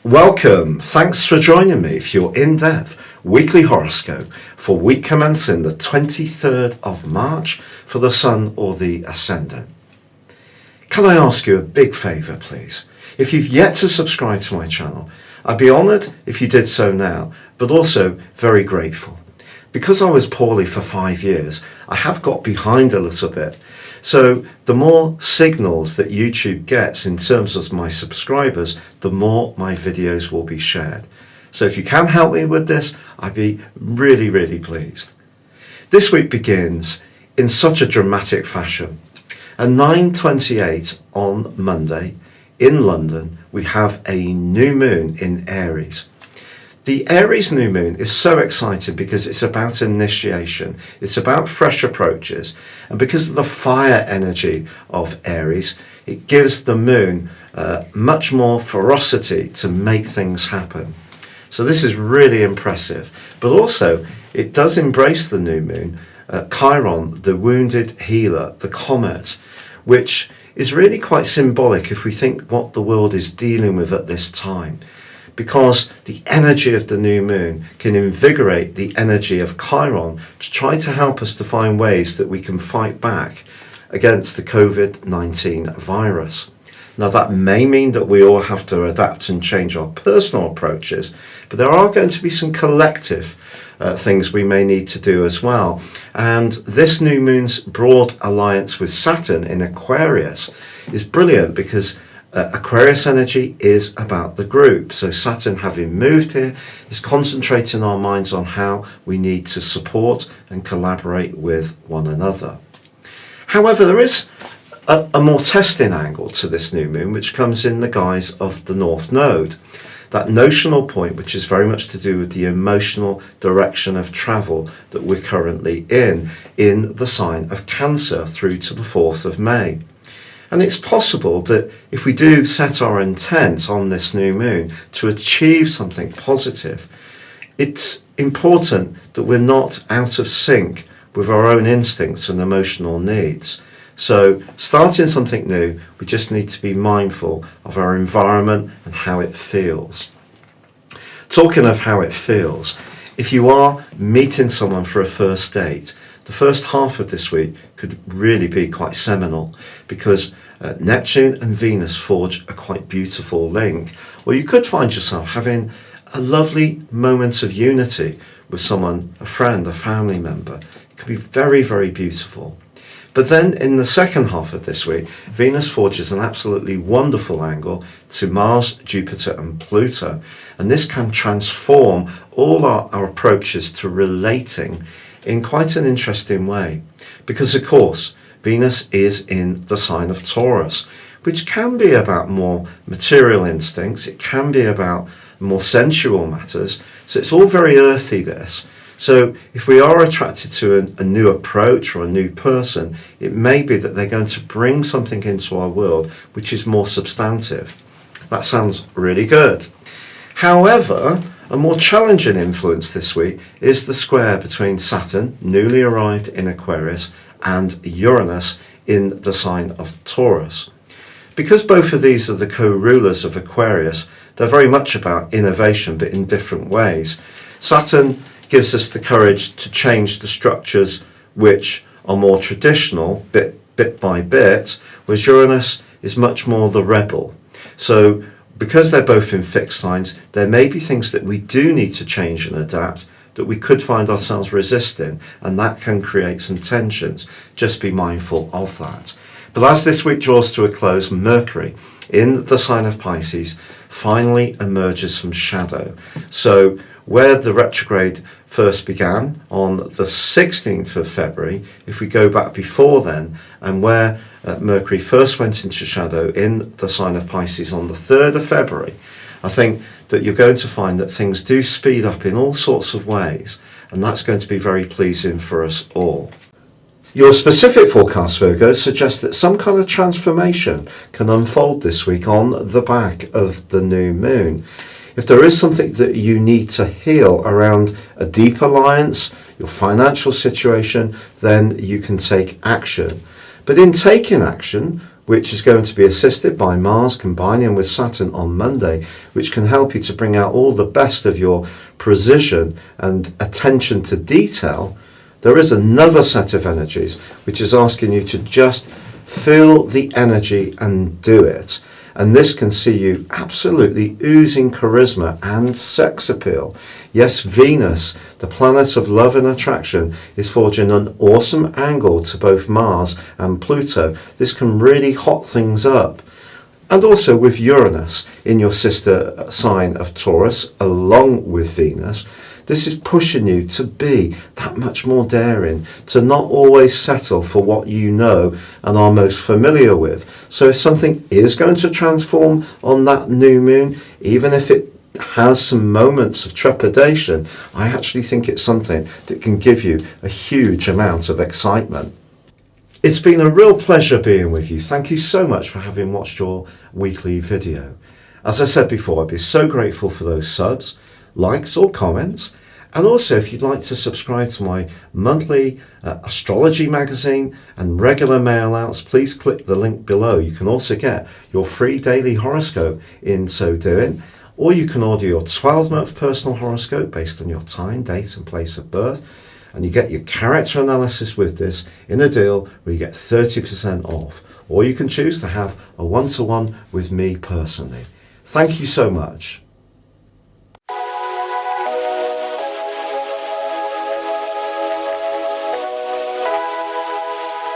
Welcome. Thanks for joining me for your in-depth weekly horoscope for week commencing the 23rd of March for the Sun or the Ascendant. Can I ask you a big favour, please? If you've yet to subscribe to my channel, I'd be honoured if you did so now, but also very grateful. Because I was poorly for 5 years, I have got behind a little bit. So the more signals that YouTube gets in terms of my subscribers, the more my videos will be shared. So if you can help me with this, I'd be really, really pleased. This week begins in such a dramatic fashion. At 9:28 on Monday in London, we have a new moon in Aries. The Aries new moon is so exciting because it's about initiation, it's about fresh approaches, and because of the fire energy of Aries, it gives the moon much more ferocity to make things happen. So this is really impressive, but also it does embrace the new moon, Chiron, the wounded healer, the comet, which is really quite symbolic if we think what the world is dealing with at this time. Because the energy of the new moon can invigorate the energy of Chiron to try to help us to find ways that we can fight back against the COVID-19 virus. Now that may mean that we all have to adapt and change our personal approaches, but there are going to be some collective things we may need to do as well. And this new moon's broad alliance with Saturn in Aquarius is brilliant because Aquarius energy is about the group. So Saturn, having moved here, is concentrating our minds on how we need to support and collaborate with one another. However, there is a more testing angle to this new moon, which comes in the guise of the North Node. That notional point, which is very much to do with the emotional direction of travel that we're currently in the sign of Cancer through to the 4th of May. And it's possible that if we do set our intent on this new moon to achieve something positive, it's important that we're not out of sync with our own instincts and emotional needs. So starting something new, we just need to be mindful of our environment and how it feels. Talking of how it feels, if you are meeting someone for a first date, the first half of this week could really be quite seminal because Neptune and Venus forge a quite beautiful link. Or you could find yourself having a lovely moment of unity with someone, a friend, a family member. It could be very, very beautiful. But then in the second half of this week, Venus forges an absolutely wonderful angle to Mars, Jupiter and Pluto. And this can transform all our approaches to relating in quite an interesting way. Because of course, Venus is in the sign of Taurus, which can be about more material instincts. It can be about more sensual matters. So it's all very earthy, this. So if we are attracted to a new approach or a new person, it may be that they're going to bring something into our world which is more substantive. That sounds really good. However, a more challenging influence this week is the square between Saturn, newly arrived in Aquarius, and Uranus in the sign of Taurus. Because both of these are the co-rulers of Aquarius, they're very much about innovation, but in different ways. Saturn gives us the courage to change the structures which are more traditional, bit by bit, whereas Uranus is much more the rebel. So because they're both in fixed signs, there may be things that we do need to change and adapt that we could find ourselves resisting, and that can create some tensions. Just be mindful of that. But as this week draws to a close, Mercury in the sign of Pisces finally emerges from shadow. So where the retrograde first began on the 16th of February, if we go back before then, and where Mercury first went into shadow in the sign of Pisces on the 3rd of February, I think that you're going to find that things do speed up in all sorts of ways, and that's going to be very pleasing for us all. Your specific forecast, Virgo, suggests that some kind of transformation can unfold this week on the back of the new moon. If there is something that you need to heal around a deep alliance, your financial situation, then you can take action. But in taking action, which is going to be assisted by Mars combining with Saturn on Monday, which can help you to bring out all the best of your precision and attention to detail, there is another set of energies which is asking you to just feel the energy and do it. And this can see you absolutely oozing charisma and sex appeal. Yes, Venus, the planet of love and attraction, is forging an awesome angle to both Mars and Pluto. This can really hot things up. And also with Uranus in your sister sign of Taurus, along with Venus, this is pushing you to be that much more daring, to not always settle for what you know and are most familiar with. So if something is going to transform on that new moon, even if it has some moments of trepidation, I actually think it's something that can give you a huge amount of excitement. It's been a real pleasure being with you. Thank you so much for having watched your weekly video. As I said before, I'd be so grateful for those subs, likes or comments. And also, if you'd like to subscribe to my monthly astrology magazine and regular mail outs, please click the link below. You can also get your free daily horoscope in so doing, or you can order your 12-month personal horoscope based on your time, date and place of birth. And you get your character analysis with this in a deal where you get 30% off. Or you can choose to have a one-to-one with me personally. Thank you so much.